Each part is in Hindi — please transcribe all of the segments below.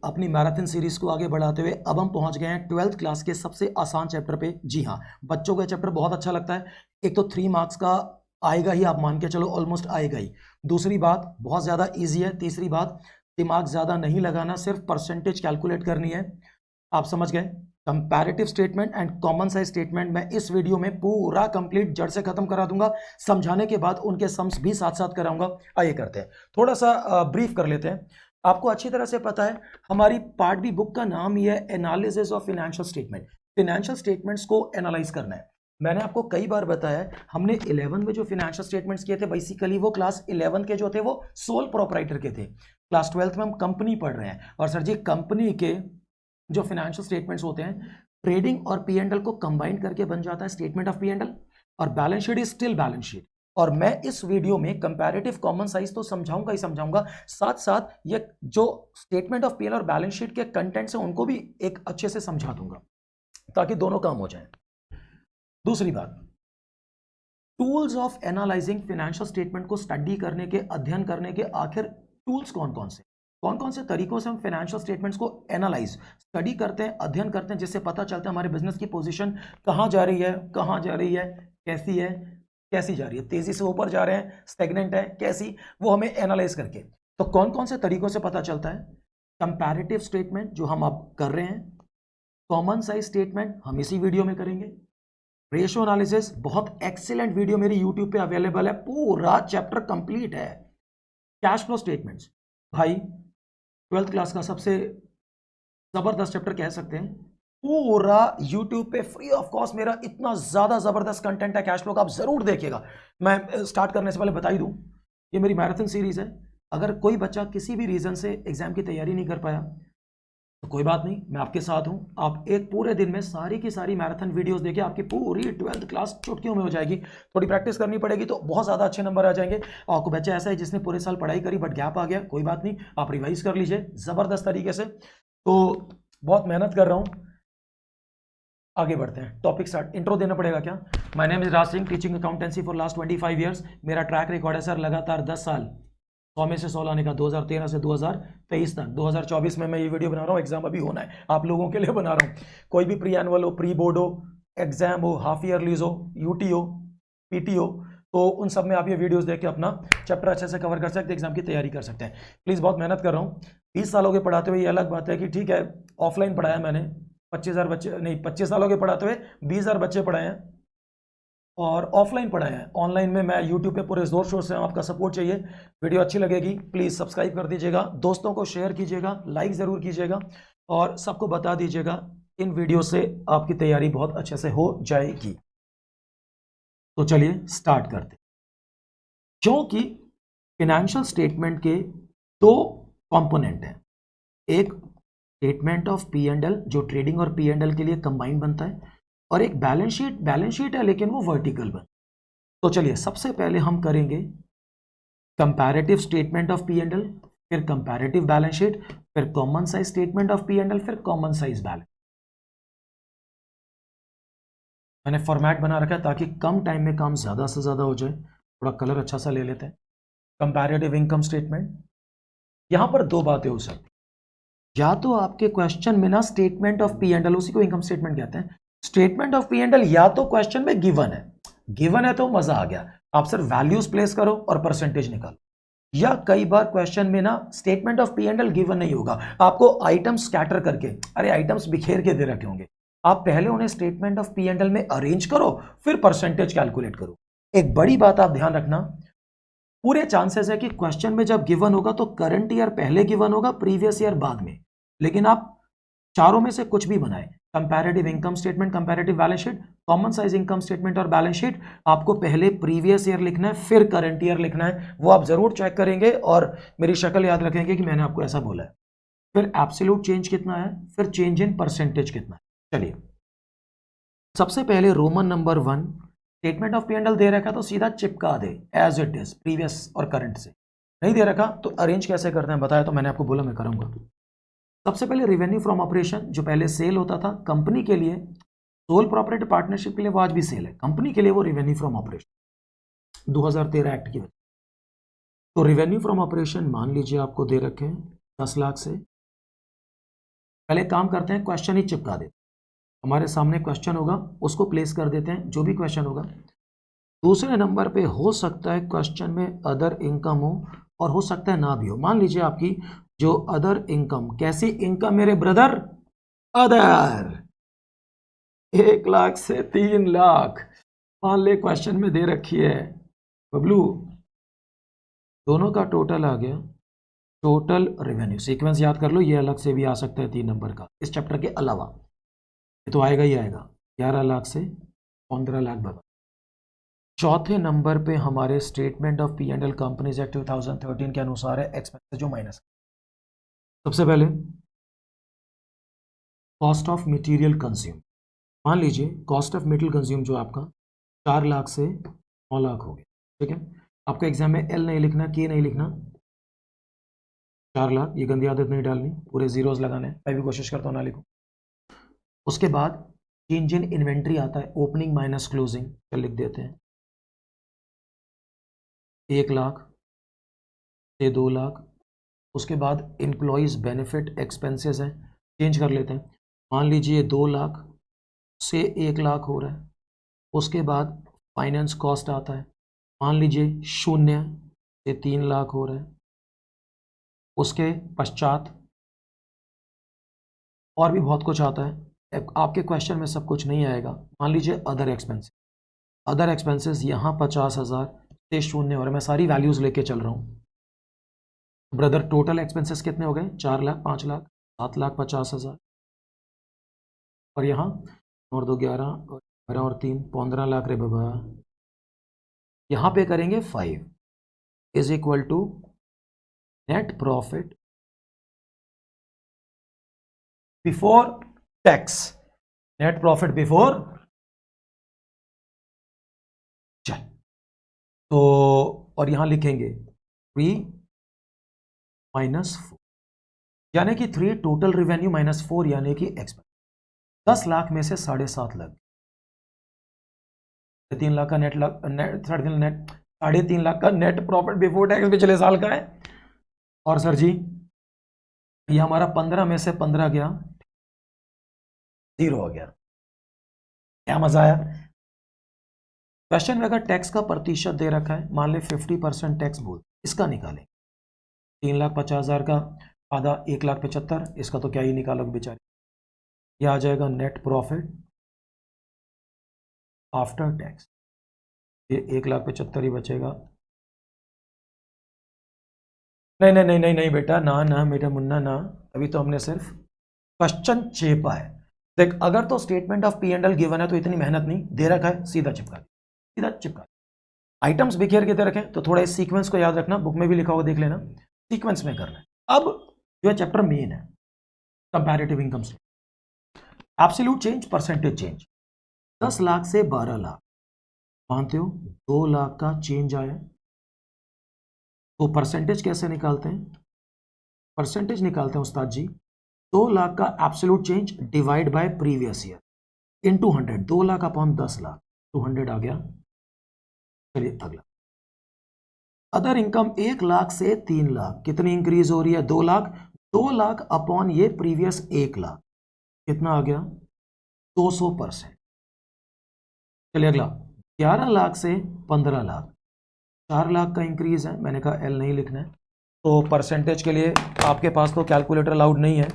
अपनी मैराथन सीरीज को आगे बढ़ाते हुए अब हम पहुंच गए हैं 12th क्लास के सबसे आसान चैप्टर पे। जी हाँ, बच्चों का चैप्टर बहुत अच्छा लगता है। एक तो 3 मार्क्स का आएगा ही, आप मान के चलो ऑलमोस्ट आएगा ही। दूसरी बात, बहुत ज़्यादा ईजी है। तीसरी बात, दिमाग ज़्यादा नहीं लगाना, सिर्फ परसेंटेज कैलकुलेट करनी है। आप समझ गए। Comparative statement and common size statement मैं इस वीडियो में पूरा कंप्लीट जड़ से खत्म करा दूंगा। समझाने के बाद उनके सम्स भी साथ साथ कराऊंगा। आइए करते हैं, थोड़ा सा ब्रीफ कर लेते हैं। आपको अच्छी तरह से पता है हमारी पार्ट बी बुक का नाम ही है analysis of financial statement. Financial statements को एनालाइज करना है। मैंने आपको कई बार बताया, हमने 11 में जो फाइनेंशियल स्टेटमेंट्स किए थे, बेसिकली वो क्लास 11 के जो थे वो सोल प्रोपराइटर के थे। क्लास 12th में हम कंपनी पढ़ रहे हैं। और सर जी, कंपनी के जो फाइनेंशियल स्टेटमेंट्स होते हैं, ट्रेडिंग और पी एंड एल को कंबाइन करके बन जाता है statement of P and L, और balance sheet is still balance sheet. और मैं इस वीडियो में कंपैरेटिव कॉमन साइज तो समझाऊंगा ही समझाऊंगा, साथ साथ ये जो स्टेटमेंट ऑफ पीएल और बैलेंस शीट के कंटेंट्स हैं उनको भी एक अच्छे से समझा दूंगा, ताकि दोनों काम हो जाए। दूसरी बात, tools of analysing financial statement को स्टडी करने के, अध्ययन करने के आखिर टूल्स कौन कौन से तरीकों से हम फाइनेंशियल स्टेटमेंट्स को एनालाइज, स्टडी करते हैं, अध्ययन करते हैं, जिससे पता चलता है हमारे बिजनेस की पोजीशन कहाँ जा रही है, कैसी है, कैसी जा रही है, तेजी से ऊपर जा रहे हैं, स्टेगनेंट है, कैसी, वो हमें एनालाइज करके। तो कौन कौन से तरीकों से पता चलता है? कंपैरेटिव स्टेटमेंट जो हम अब कर रहे हैं, कॉमन साइज स्टेटमेंट हम इसी वीडियो में करेंगे, रेशियो एनालिसिस बहुत एक्सीलेंट वीडियो मेरी यूट्यूब पे अवेलेबल है, पूरा चैप्टर कंप्लीट है। कैश फ्लो स्टेटमेंट्स, भाई 12th क्लास का सबसे जबरदस्त चैप्टर कह सकते हैं। पूरा यूट्यूब पे फ्री ऑफ कॉस्ट मेरा इतना ज्यादा जबरदस्त कंटेंट है कैश फ्लो का, आप जरूर देखिएगा। मैं स्टार्ट करने से पहले बता ही दूं, ये मेरी मैराथन सीरीज है। अगर कोई बच्चा किसी भी रीजन से एग्जाम की तैयारी नहीं कर पाया तो कोई बात नहीं, मैं आपके साथ हूं। आप एक पूरे दिन में सारी की सारी मैराथन वीडियोस देखिए, आपकी पूरी 12th क्लास चुटकियों में हो जाएगी। थोड़ी प्रैक्टिस करनी पड़ेगी तो बहुत ज़्यादा अच्छे नंबर आ जाएंगे। आपको बच्चा ऐसा है जिसने पूरे साल पढ़ाई करी बट गैप आ गया, कोई बात नहीं, आप रिवाइज कर लीजिए ज़बरदस्त तरीके से। तो बहुत मेहनत कर रहा हूँ। आगे बढ़ते हैं, टॉपिक स्टार्ट। इंट्रो देना पड़ेगा क्या? My name is Raj Singh, teaching accountancy for last 25 years. मेरा ट्रैक रिकॉर्ड है सर लगातार 10 साल, 100 में से 100 लाने का, 2013 से 2023 तक। 2024 में मैं ये वीडियो बना रहा हूँ, एग्जाम अभी होना है, आप लोगों के लिए बना रहा हूँ। कोई भी प्री एनुअल हो, प्री बोर्ड हो, एग्जाम हो, हाफ ईयरलीज हो, यूटी हो, पीटी हो, तो उन सब में आप ये वीडियोस देख के अपना चैप्टर अच्छे से कवर कर सकते हैं, एग्जाम की तैयारी कर सकते हैं। प्लीज़, बहुत मेहनत कर रहा हूँ। 20 सालों के पढ़ाते हुए ये अलग बात है कि ठीक है, ऑफलाइन पढ़ाया मैंने 25,000 बच्चे, नहीं 25 सालों के पढ़ाते हुए 20,000 बच्चे पढ़ाए हैं, और ऑफलाइन पढ़ाए हैं। ऑनलाइन में मैं यूट्यूब पे पूरे जोर शोर से, आपका सपोर्ट चाहिए। वीडियो अच्छी लगेगी प्लीज़ सब्सक्राइब कर दीजिएगा, दोस्तों को शेयर कीजिएगा, लाइक ज़रूर कीजिएगा, और सबको बता दीजिएगा इन वीडियो से आपकी तैयारी बहुत अच्छे से हो जाएगी। तो चलिए स्टार्ट करते हैं। क्योंकि फाइनेंशियल स्टेटमेंट के 2 कंपोनेंट हैं, एक statement of P and L जो ट्रेडिंग और पी एंड एल के लिए कंबाइन बनता है, और एक बैलेंस शीट है लेकिन वो वर्टिकल बन। तो चलिए सबसे पहले हम करेंगे comparative statement of P and L, फिर कंपैरेटिव बैलेंस शीट, फिर common size statement of P and L, फिर कॉमन साइज बैलेंस। मैंने फॉर्मेट बना रखा है ताकि कम टाइम में काम ज्यादा से ज्यादा हो जाए। थोड़ा कलर अच्छा सा ले लेते हैं। कंपैरेटिव इनकम स्टेटमेंट, यहां पर 2 बातें हो सकती, या तो आपके क्वेश्चन में ना statement of P and L, उसी को इनकम स्टेटमेंट कहते हैं, statement of P and L या तो क्वेश्चन में गिवन है तो मजा आ गया, आप सिर्फ वैल्यूज प्लेस करो और परसेंटेज निकालो। या कई बार क्वेश्चन में ना statement of P and L given नहीं होगा, आपको आइटम्स स्कैटर करके, अरे आइटम्स बिखेर के दे रखे होंगे, आप पहले उन्हें statement of P and L में अरेंज करो, फिर परसेंटेज कैलकुलेट करो। एक बड़ी बात आप ध्यान रखना, पूरे चांसेस है कि क्वेश्चन में जब गिवन होगा तो करंट ईयर पहले गिवन होगा, प्रीवियस ईयर बाद में। लेकिन आप चारों में से कुछ भी बनाए, comparative income statement, comparative balance sheet, common size income statement और बैलेंस शीट, आपको पहले प्रीवियस ईयर लिखना है, फिर करंट ईयर लिखना है। वो आप जरूर चेक करेंगे और मेरी शक्ल याद रखेंगे कि मैंने आपको ऐसा बोला है। फिर एब्सोल्यूट चेंज कितना है, फिर चेंज इन परसेंटेज कितना है। चलिए सबसे पहले Roman number 1, statement of P and L दे रखा तो सीधा चिपका दे एज इट इज, प्रीवियस और करंट से। नहीं दे रखा तो अरेंज कैसे करते हैं बताया, तो मैंने आपको बोला मैं करूंगा। सबसे पहले रेवेन्यू फ्रॉम ऑपरेशन, जो पहले सेल होता था कंपनी के लिए, सोल प्रॉपर्टी पार्टनरशिप के लिए वो आज भी सेल है, कंपनी के लिए वो रेवेन्यू फ्रॉम ऑपरेशन 2013 एक्ट की वजह। तो रेवेन्यू फ्रॉम ऑपरेशन मान लीजिए आपको दे रखे हैं 10 लाख से, पहले काम करते हैं, क्वेश्चन ही चिपका देते हैं। हमारे सामने क्वेश्चन होगा, उसको प्लेस कर देते हैं, जो भी क्वेश्चन होगा। दूसरे नंबर पे हो सकता है क्वेश्चन में अदर इनकम हो और हो सकता है ना भी हो। मान लीजिए आपकी जो अदर इनकम, कैसी इनकम मेरे ब्रदर? अदर 1 लाख से 3 लाख मान ले क्वेश्चन में दे रखी है बबलू। दोनों का टोटल आ गया, टोटल रेवेन्यू। सीक्वेंस याद कर लो, ये अलग से भी आ सकता है 3 नंबर का, इस चैप्टर के अलावा। ये तो आएगा ही आएगा, 11 लाख से 15 लाख बाबा। चौथे नंबर पे हमारे statement of P and L companies act 2013 के अनुसार है एक्सपेंसेस जो माइनस। सबसे पहले कॉस्ट ऑफ मटेरियल कंज्यूम। मान लीजिए कॉस्ट ऑफ मटेरियल कंज्यूम जो आपका 4 लाख से 9 लाख हो गया, ठीक है। आपका एग्जाम में एल नहीं लिखना, के नहीं लिखना, 4 लाख, ये गंदी आदत नहीं डालनी, पूरे जीरोस लगाने। मैं भी कोशिश करता हूँ ना लिखूँ। उसके बाद चेंज इन इन्वेंट्री आता है, ओपनिंग माइनस क्लोजिंग, तो लिख देते हैं 1 लाख से 2 लाख। उसके बाद एम्प्लॉयज़ बेनिफिट एक्सपेंसेस हैं, चेंज कर लेते हैं। मान लीजिए 2 लाख से 1 लाख हो रहा है। उसके बाद फाइनेंस कॉस्ट आता है, मान लीजिए 0 से 3 लाख हो रहा है। उसके पश्चात और भी बहुत कुछ आता है, आपके क्वेश्चन में सब कुछ नहीं आएगा। मान लीजिए अदर एक्सपेंसेस, अदर एक्सपेंसेस यहाँ 50,000 से 0 हो रहा है। मैं सारी वैल्यूज़ लेके चल रहा हूँ ब्रदर। टोटल एक्सपेंसेस कितने हो गए? 4 लाख, 5 लाख, 7 लाख 50,000, और यहाँ और 2 11 और 12 और 3 15 लाख रे बाबा। यहाँ पे करेंगे 5 is equal to net profit before tax, net profit before. चल तो और यहां लिखेंगे 3 माइनस 4, यानी कि 3 टोटल रेवेन्यू माइनस 4 यानी कि एक्सपेंस। 10 लाख में से 7.5 लाख, 3 लाख का नेट, 3.5 लाख का नेट प्रॉफिट बिफोर टैक्स पिछले साल का है। और सर जी ये हमारा 15 में से 15 गया, 0 हो गया। क्या मजा आया? क्वेश्चन में अगर टैक्स का प्रतिशत दे रखा है, मान ले 50% टैक्स बोल, इसका निकालें। 3,50,000 का आधा 1,75,000, इसका तो क्या ही निकालोगे बेचारे। ये आ जाएगा नेट प्रॉफिट आफ्टर टैक्स, ये 1,75,000 ही बचेगा। नहीं नहीं नहीं नहीं नहीं बेटा, ना ना बेटा मुन्ना ना, अभी तो हमने सिर्फ क्वेश्चन चेपा है। देख अगर तो statement of P and L given है तो इतनी मेहनत नहीं, दे रखा है सीधा चिपका, सीधा चिपका। आइटम्स बिखेर के दे रखे तो थोड़ा इस सीक्वेंस को याद रखना, बुक में भी लिखा हुआ देख लेना, सीक्वेंस में करना है। अब जो है चैप्टर मेन है comparative income statement, absolute change, percentage change. 10 lakh से 12 लाख, मानते हो 2 लाख का चेंज आया, तो परसेंटेज कैसे निकालते हैं? परसेंटेज निकालते हैं उस्ताद जी, 2 लाख का absolute change divide by previous year into 100, 2 lakh upon 10 lakh, 200 आ गया। चलिए अगला, अदर इनकम 1 लाख से 3 लाख, कितनी इंक्रीज हो रही है? 2 लाख, 2 लाख अपॉन ये प्रीवियस 1 लाख, कितना आ गया? 200%। चलिए अगला, 11 लाख से 15 लाख, 4 लाख का इंक्रीज है। मैंने कहा एल नहीं लिखना है, तो परसेंटेज के लिए आपके पास तो कैलकुलेटर अलाउड नहीं है,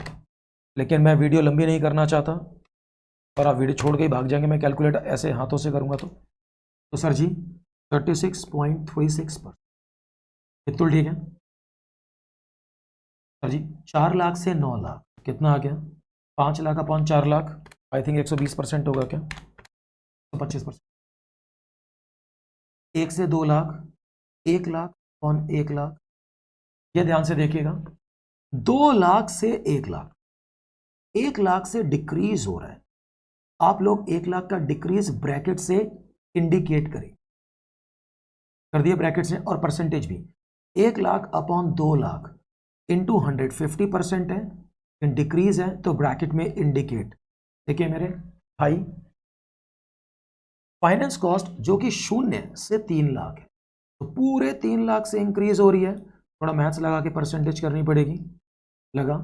लेकिन मैं वीडियो लंबी नहीं करना चाहता और आप वीडियो छोड़ के ही भाग जाएंगे, मैं कैलकुलेटर ऐसे हाथों से करूंगा तो सर जी 36.36%, बिल्कुल ठीक है सर जी। 4 लाख से 9 लाख कितना आ गया? 5 lakh upon 4 lakh, I think 120% होगा क्या? 125%। 1 से 2 लाख, 1 लाख अपॉन 1 लाख, ये ध्यान से देखिएगा, 2 लाख से 1 लाख, 1 लाख से डिक्रीज हो रहा है। आप लोग 1 लाख का डिक्रीज ब्रैकेट से इंडिकेट करें, कर दिया ब्रैकेट से, और परसेंटेज भी 1 लाख अपॉन 2 लाख इंटू 100, 50% है, डिक्रीज है तो ब्रैकेट में इंडिकेट। देखिए मेरे भाई, फाइनेंस कॉस्ट जो कि 0 से 3 लाख है, तो पूरे 3 लाख से इंक्रीज हो रही है। थोड़ा मैथ्स लगा के परसेंटेज करनी पड़ेगी, लगा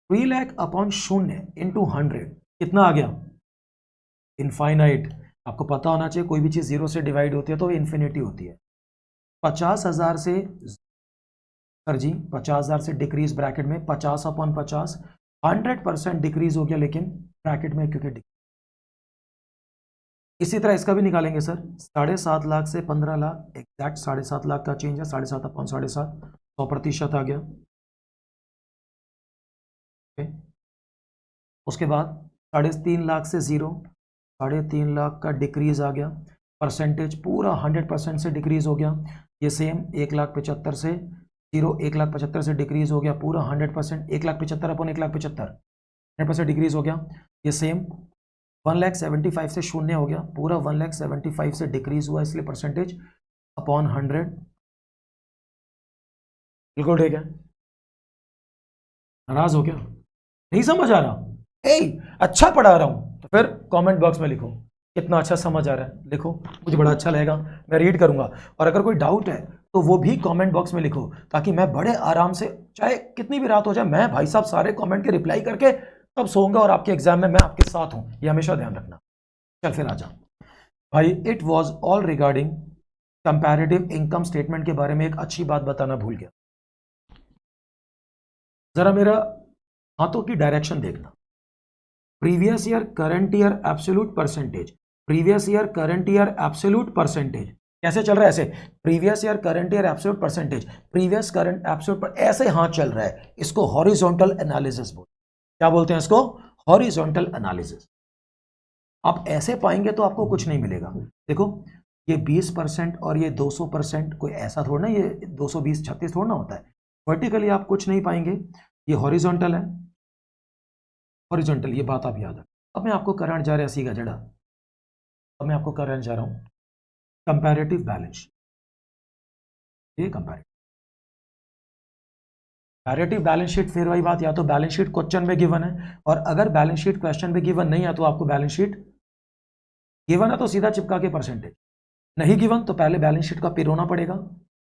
3 लाख अपॉन 0 इंटू 100 कितना आ गया? इनफाइनाइट। आपको पता होना चाहिए कोई भी चीज 0 से डिवाइड होती है तो इन्फिनिटी होती है। 50,000 से, सर जी 50,000 से डिक्रीज ब्रैकेट में 50 अपॉन 50, 100% डिक्रीज हो गया, लेकिन ब्रैकेट में क्योंकि इसी तरह इसका भी निकालेंगे सर। 7.5 लाख से 15 लाख, एग्जैक्ट 7.5 लाख का चेंज है, 7.5 अपॉन 7.5, 100% आ गया। उसके बाद 3.5 लाख से 0, 3.5 लाख का डिक्रीज आ गया, परसेंटेज पूरा 100% से डिक्रीज हो गया। ये सेम 1,75,000 से 0, 1,75,000 से डिक्रीज हो गया पूरा 100%, 1,75,000 अपॉन 1,75,000 100% डिक्रीज हो गया। ये सेम 1,75,000 से शून्य हो गया पूरा 1,75,000 से डिक्रीज हुआ, इसलिए परसेंटेज अपॉन 100। बिल्कुल ठीक है। नाराज हो क्या? नहीं समझ आ रहा? अच्छा पढ़ा रहा हूं तो फिर कमेंट बॉक्स में लिखो कितना अच्छा समझ आ रहा है, लिखो, मुझे बड़ा अच्छा लगेगा, मैं रीड करूंगा। और अगर कोई डाउट है तो वो भी कमेंट बॉक्स में लिखो, ताकि मैं बड़े आराम से, चाहे कितनी भी रात हो जाए, मैं भाई साहब सारे कमेंट के रिप्लाई करके तब सोऊंगा, और आपके एग्जाम में मैं आपके साथ हूं, ये हमेशा ध्यान रखना। चल फिर आ जा भाई। It was all regarding comparative income statement के बारे में एक अच्छी बात बताना भूल गया। जरा मेरा हाथों की डायरेक्शन देखना। Previous year, current year, absolute percentage, previous year, current year, absolute percentage. कैसे चल रहा है? ऐसे previous year, current year, absolute percentage, previous, current, absolute, ऐसे हाथ चल रहा है। इसको हॉरिजॉन्टल एनालिसिस बोलते हैं। क्या बोलते हैं इसको? Horizontal analysis. आप ऐसे पाएंगे तो आपको कुछ नहीं मिलेगा। देखो ये 20% और ये 200%, कोई ऐसा थोड़ा ना, ये 220 36 थोड़ा ना होता है। वर्टिकली आप कुछ नहीं पाएंगे, ये हॉरिजॉन्टल है, हॉरिजॉन्टल, ये बात आप याद रखें। अब मैं आपको कराने जा रहा है सीधा जड़ा, अब मैं आपको कराने जा रहा हूं कंपैरेटिव बैलेंस शीट। ये कंपैरेटिव बैलेंस शीट, फिर वही बात, या तो बैलेंस शीट क्वेश्चन में गिवन है, और अगर बैलेंस शीट क्वेश्चन में गिवन नहीं है तो आपको बैलेंस शीट गिवन है तो सीधा चिपका के परसेंटेज, नहीं गिवन तो पहले बैलेंस शीट का पिरोना पड़ेगा,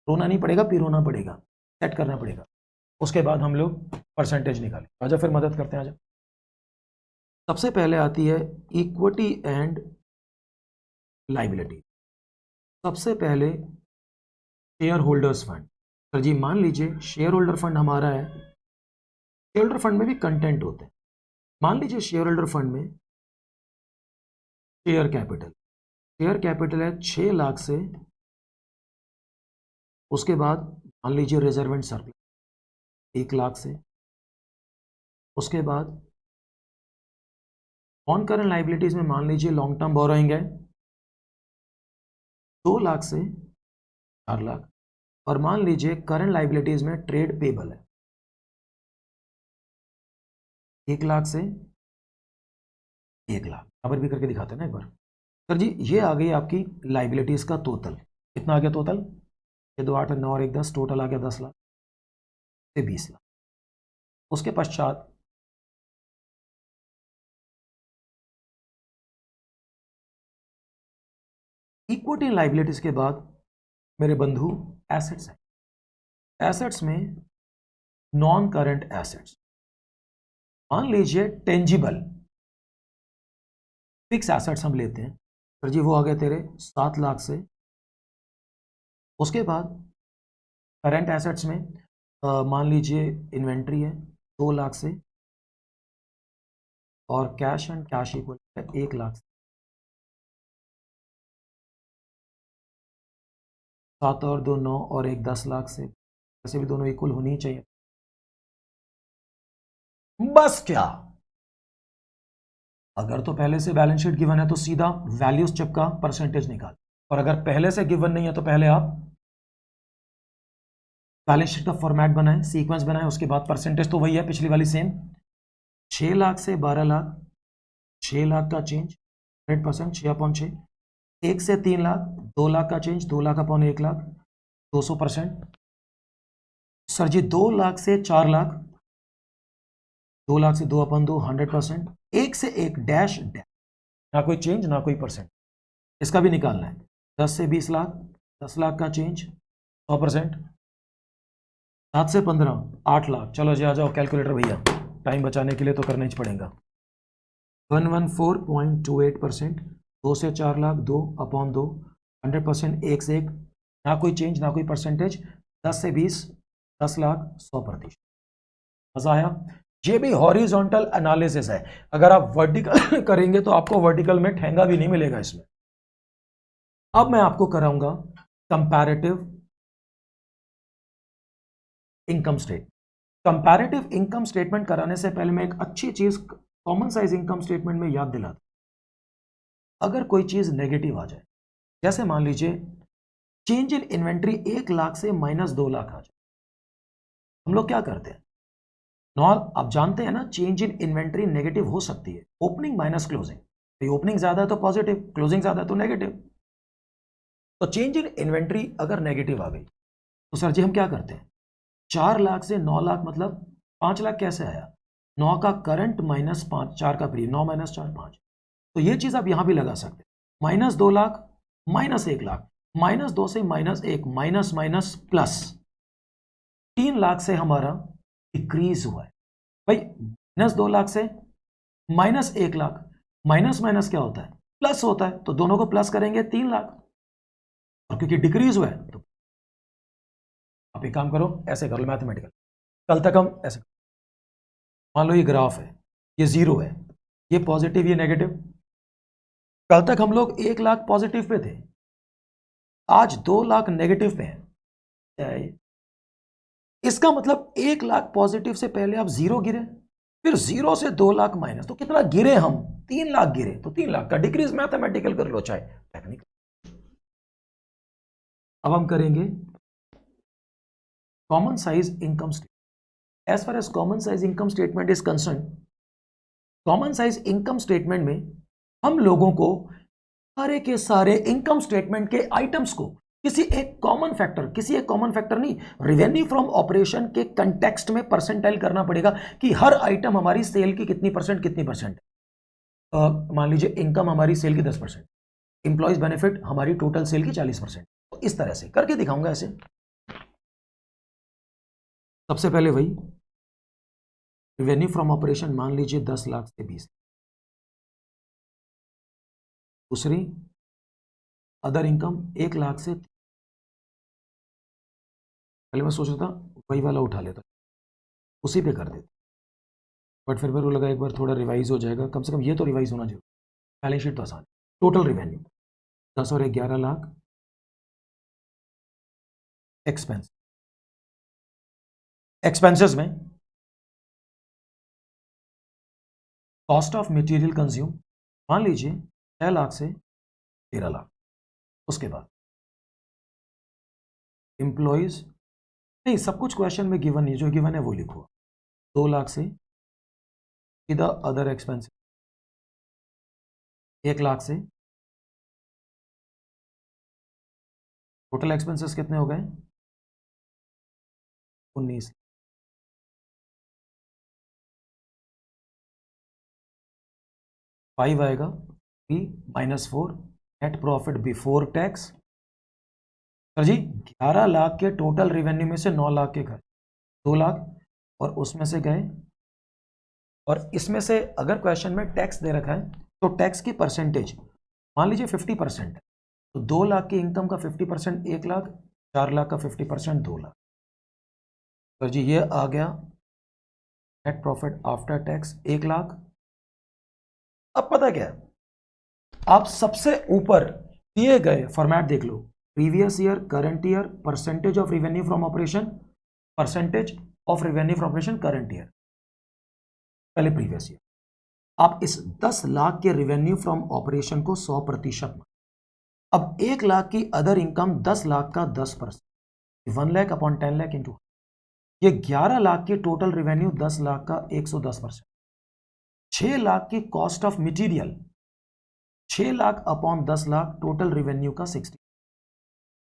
रोना नहीं पड़ेगा, पिरोना पड़ेगा, सेट करना पड़ेगा, उसके बाद हम लोग परसेंटेज निकालें। आजा फिर मदद करते हैं, आजा। सबसे पहले आती है इक्विटी एंड लाइबिलिटी। सबसे पहले शेयर होल्डर्स फंड। सर जी मान लीजिए शेयर होल्डर फंड हमारा है, शेयर होल्डर फंड में भी कंटेंट होते हैं। मान लीजिए शेयर होल्डर फंड में शेयर कैपिटल है 6 लाख से, उसके बाद मान लीजिए रिजर्व एंड सरप्लस 1 लाख से, उसके बाद ऑन करंट लाइबिलिटीज में मान लीजिए लॉन्ग टर्म बोरोइंग है 2 लाख से 4 लाख, और मान लीजिए करंट लाइबिलिटीज में ट्रेड पेबल है 1 लाख से 1 लाख। बराबर भी करके दिखाते हैं ना एक बार। सर जी ये आ गई आपकी लाइबिलिटीज का टोटल, कितना आ गया टोटल? ये 2 8 9 और 1 10, टोटल आ गया 10 लाख से 20 लाख। उसके पश्चात इक्विटी लाइबिलिटीज के बाद मेरे बंधु एसेट्स हैं। एसेट्स में नॉन करंट एसेट्स, मान लीजिए टेंजिबल फिक्स एसेट्स हम लेते हैं, सर जी वो आ गए तेरे 7 लाख से। उसके बाद करंट एसेट्स में मान लीजिए इन्वेंट्री है 2 लाख से, और कैश एंड कैश इक्वल है 1 लाख से। 7 और 2 9 और 1 10 लाख से, वैसे भी दोनों इक्वल होनी ही चाहिए। बस क्या, अगर तो पहले से बैलेंस शीट गिवन है तो सीधा वैल्यूज चिपका परसेंटेज निकाल, और अगर पहले से गिवन नहीं है तो पहले आप बैलेंस शीट का फॉर्मेट बनाएं, सीक्वेंस बनाएं, उसके बाद परसेंटेज तो वही है पिछली वाली सेम। 6 लाख से 12 लाख, 6 लाख का चेंज 100%, 6 अपॉन 6। 1 से 3 लाख, 2 लाख का change, 2 lakh upon 1 lakh, 200%। Sir ji 2 lakh से 4 लाख, 2 लाख से 2 अपॉन 2, 100%। 1 से 1 डैश डैश, ना कोई चेंज ना कोई परसेंट, इसका भी निकालना है। 10 से 20 लाख, 10 लाख का चेंज 100%। 7 से 15 8 लाख, चलो जी आ जाओ कैलकुलेटर भैया, टाइम बचाने के लिए तो करना ही पड़ेगा। 114.28%, 2 से 4 लाख, 2/2, 100%, 1 से 1, ना कोई चेंज ना कोई परसेंटेज, 10 से 20, 10 लाख, 100%। मजा आया? ये भी हॉरिजॉन्टल एनालिसिस है। अगर आप वर्टिकल करेंगे तो आपको वर्टिकल में ठेंगा भी नहीं मिलेगा इसमें। अब मैं आपको कराऊंगा comparative income statement. Comparative income statement कराने से पहले मैं एक अच्छी चीज कॉमन साइज इनकम स्टेटमेंट में याद दिलाता। अगर कोई चीज नेगेटिव आ जाए, जैसे मान लीजिए चेंज इन इन्वेंट्री 1 लाख से -2 लाख आ जाए, हम लोग क्या करते हैं? आप जानते हैं ना, चेंज इन इन्वेंट्री नेगेटिव हो सकती है, ओपनिंग माइनस क्लोजिंग। ओपनिंग ज्यादा है तो पॉजिटिव, क्लोजिंग ज्यादा है तो नेगेटिव। तो चेंज इन इन्वेंट्री अगर नेगेटिव आ गई तो सर जी हम क्या करते हैं? 4 लाख से 9 लाख मतलब 5 लाख कैसे आया? 9 का करंट माइनस 5, 4 का प्री, 9 - 4 5। तो ये चीज आप यहां भी लगा सकते हैं। -2 लाख, -1 लाख, -2 से -1, माइनस माइनस प्लस, 3 लाख से हमारा डिक्रीज हुआ है भाई। -2 लाख से -1 लाख, माइनस माइनस क्या होता है? प्लस होता है। तो दोनों को प्लस करेंगे 3 लाख, और क्योंकि डिक्रीज हुआ है तो आप एक काम करो, ऐसे कर लो मैथमेटिकल। कल तक हम ऐसे, मान लो ये ग्राफ है, ये 0 है, ये पॉजिटिव, ये नेगेटिव। कल तक हम लोग 1 लाख पॉजिटिव पे थे, आज 2 लाख नेगेटिव पे हैं। क्या है ये? इसका मतलब 1 लाख पॉजिटिव से पहले आप 0 गिरे, फिर 0 से 2 लाख माइनस, तो कितना गिरे हम? 3 लाख गिरे। तो 3 लाख का डिक्रीज मैथमेटिकल कर लो चाहे टेक्निकल। अब हम करेंगे common size income statement. As far as common size income statement is concern, common size income statement में हम लोगों को सारे के सारे इनकम स्टेटमेंट के आइटम्स को किसी एक कॉमन फैक्टर नहीं, रेवेन्यू फ्रॉम ऑपरेशन के कंटेक्स्ट में परसेंटाइल करना पड़ेगा कि हर आइटम हमारी सेल की कितनी परसेंट। मान लीजिए इनकम हमारी सेल की 10%, इंप्लॉइज बेनिफिट हमारी टोटल सेल की 40%। तो इस तरह से करके दिखाऊंगा ऐसे। सबसे पहले वही रेवेन्यू फ्रॉम ऑपरेशन मान लीजिए 10 लाख से 20। दूसरी अदर इनकम 1 लाख से, पहले मैं सोच रहा था वही वाला उठा लेता, उसी पे कर देता, बट फिर मेरे को लगा एक बार थोड़ा रिवाइज हो जाएगा, कम से कम ये तो रिवाइज होना जरूरी। बैलेंस शीट तो आसान। टोटल रेवेन्यू 10 और 11 लाख, एक्सपेंसेस में कॉस्ट ऑफ मटेरियल कंज्यूम मान लीजिए 6 लाख से 13 लाख। उसके बाद एम्प्लॉयज, नहीं सब कुछ क्वेश्चन में गिवन नहीं, जो गिवन है वो लिखो। 2 लाख से सीधा अदर एक्सपेंस, 1 लाख से टोटल एक्सपेंसेस कितने हो गए? 19। 5 आएगा, 3 - 4 net profit before tax. Sir ji 11 lakh के टोटल रेवेन्यू में से 9 लाख के घर, 2 लाख, और उसमें से गए, और इसमें से अगर क्वेश्चन में टैक्स दे रखा है तो टैक्स की परसेंटेज मान लीजिए 50% है, तो 2 लाख की इनकम का 50% 1 लाख, 4 लाख का 50% 2 लाख। सर जी ये आ गया net profit after tax 1 lakh. अब पता क्या है, आप सबसे ऊपर दिए गए फॉर्मेट देख लो, previous year, current year, percentage of revenue from operation, percentage of revenue from operation current year. पहले प्रीवियस ईयर, आप इस 10 लाख के रेवेन्यू फ्रॉम ऑपरेशन को 100%। अब 1 लाख की अदर इनकम 10 लाख का 10%, 1 लाख अपॉन 10 लाख इंटू, ये 11 लाख की टोटल रेवेन्यू 10 लाख का 110%। 6 लाख की cost of material, 6 lakh upon 10 lakh total revenue का 60,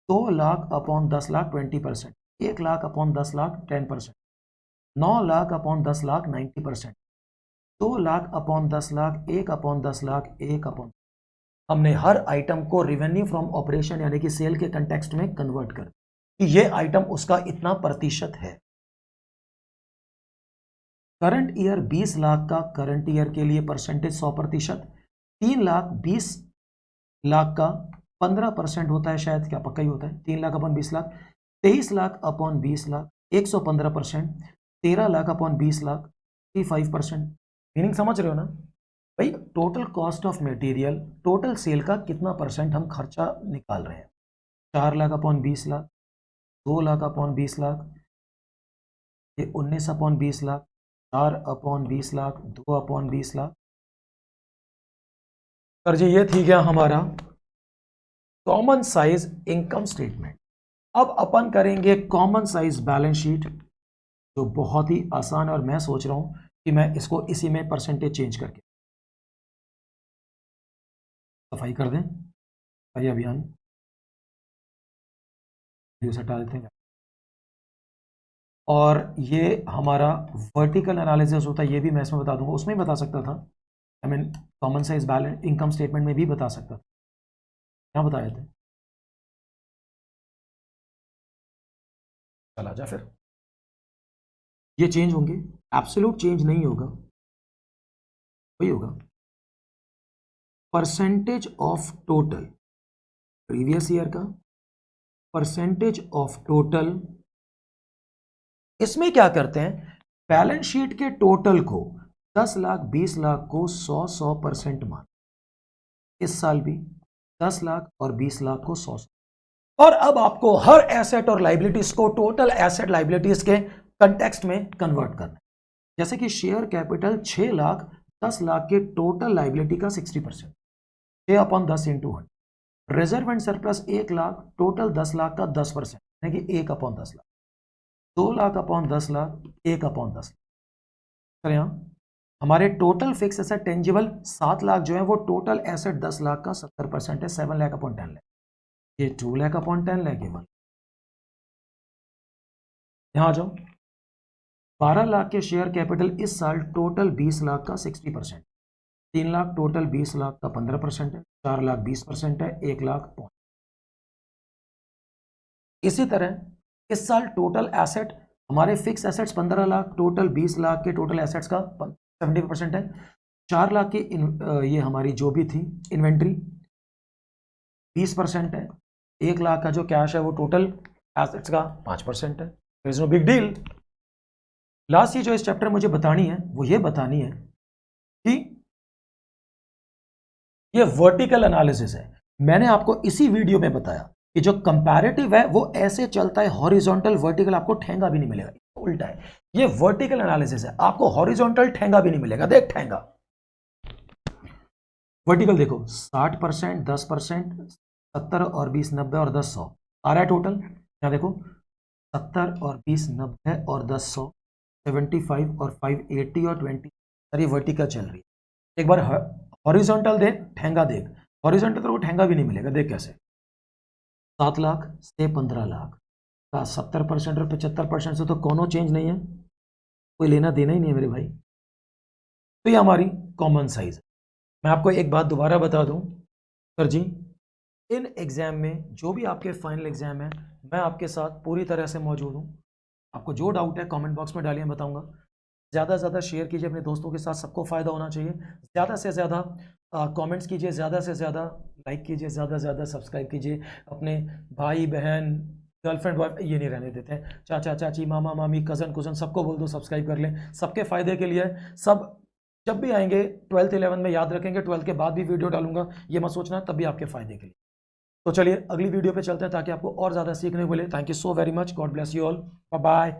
2 lakh upon 10 lakh 20%, 1 lakh upon 10 lakh 10%, 9 lakh upon 10 lakh 90%, 2 lakh upon 10 lakh, 1 upon 10 lakh, 1 upon, हमने हर आइटम को रेवेन्यू फ्रॉम ऑपरेशन यानी कि सेल के कंटेक्स्ट में कन्वर्ट कर कि ये आइटम उसका इतना प्रतिशत है। करंट ईयर 20 लाख का करंट ईयर के लिए परसेंटेज 100%, 3 लाख 20 लाख का 15% होता है शायद, क्या पक्का ही होता है, 3 lakh upon 20 lakh, 23 lakh upon 20 lakh 115%, 13 lakh upon 20 lakh 35%। Meaning समझ रहे हो ना भाई, total cost of material, total sale का कितना परसेंट हम खर्चा निकाल रहे हैं। 4 लाख अपॉन 20 लाख, 2 लाख अपॉन 20 लाख, ये 19 upon 20 lakh, 4 upon 20 lakh, 2 upon 20 lakh. Sir ji ये ठीक है हमारा कॉमन साइज इनकम स्टेटमेंट। अब अपन करेंगे कॉमन साइज बैलेंस शीट, जो बहुत ही आसान है, और मैं सोच रहा हूं कि मैं इसको इसी में परसेंटेज चेंज करके सफाई कर दें। सफाई अभियान हटा देते हैं, और ये हमारा वर्टिकल एनालिसिस होता है, ये भी मैं इसमें बता दूंगा, उसमें भी बता सकता था, I mean common size balance income statement में भी बता सकता था, क्या बताए थे। चला जा फिर, ये चेंज होंगे, एब्सोल्यूट चेंज नहीं होगा, वही होगा percentage of total previous year का, परसेंटेज ऑफ टोटल। इसमें क्या करते हैं, बैलेंस शीट के टोटल को 10 लाख 20 लाख को 100% मान, इस साल भी 10 लाख और 20 लाख को 100। और अब आपको हर एसेट और लाइबिलिटीज को टोटल एसेट लाइबिलिटीज के कंटेक्स्ट में कन्वर्ट करना है। जैसे कि शेयर कैपिटल 6 लाख 10 लाख के टोटल लाइबिलिटी का 60%, 6 upon 10 into 100। Reserve and surplus 1 lakh total 10 lakh का 10%, यानी कि 1 upon 10 lakh. 2 lakh upon 10 lakh 1 upon 10 lakh. Sir यहाँ हमारे total fix asset tangible 7 lakh जो है वो टोटल एसेट 10 लाख का 70% है, 7 लाख अपॉन 10 लाख। ये 2 लाख अपॉन 10 लाख, ये 1। यहां आ जाओ, 12 लाख के शेयर कैपिटल इस साल टोटल 20 लाख का 60%, 3 लाख टोटल 20 लाख का 15% है, 4 लाख 20% है, 1 लाख 5। इसी तरह इस साल टोटल एसेट हमारे fix assets 15 lakh, total 20 lakh के टोटल एसेट्स का 70% है। 4 लाख की ये हमारी जो भी थी इन्वेंट्री 20% है। 1 लाख का जो कैश है वो टोटल एसेट्स का 5% है। There is no big deal. Last चीज जो इस चैप्टर मुझे बतानी है वो ये बतानी है कि ये वर्टिकल एनालिसिस है। मैंने आपको इसी वीडियो में बताया कि जो कंपैरेटिव है वो ऐसे चलता है, हॉरिजॉन्टल वर्टिकल आपको ठेंगा भी नहीं मिलेगा, उल्टा है। ये वर्टिकल एनालिसिस है, आपको हॉरिजॉन्टल ठेंगा भी नहीं मिलेगा। देख ठेंगा वर्टिकल देखो, 60%, 10%, 70 और 20 90 और 10 100 आ रहा है टोटल। यहाँ देखो 70 और 20 90 और 10 100, 75 और 5 80 और 20। सर ये वर्टिकल चल रही है। एक बार हॉरिजॉन्टल देख, ठेंगा देख। हॉरिजॉन्टल तो ठेंगा भी नहीं मिलेगा। देख कैसे, 7 लाख से 15 लाख का 70% और 75% से तो कोनो चेंज नहीं है, कोई लेना देना ही नहीं है मेरे भाई। तो ये हमारी कॉमन साइज है। मैं आपको एक बात दोबारा बता दूं सर जी, इन एग्जाम में जो भी आपके फाइनल एग्जाम है मैं आपके साथ पूरी तरह से मौजूद हूं। आपको जो डाउट है कमेंट बॉक्स में डालिए, बताऊंगा। ज़्यादा से ज़्यादा शेयर कीजिए अपने दोस्तों के साथ, सबको फ़ायदा होना चाहिए। ज़्यादा से ज़्यादा कमेंट्स कीजिए, ज़्यादा से ज़्यादा लाइक कीजिए, ज़्यादा से ज़्यादा सब्सक्राइब कीजिए। अपने भाई बहन गर्लफ्रेंड बॉयफ्रेंड ये नहीं रहने देते हैं, चाचा चाची मामा मामी कज़न कुज़न सबको बोल दो सब्सक्राइब कर लें, सबके फ़ायदे के लिए। सब जब भी आएंगे 12th 11th में याद रखेंगे, 12th के बाद भी वीडियो डालूंगा, ये मत सोचना, तब भी आपके फ़ायदे के लिए। तो चलिए अगली वीडियो पे चलते हैं ताकि आपको और ज़्यादा सीखने को मिले। Thank you so very much, God bless you all, bye bye.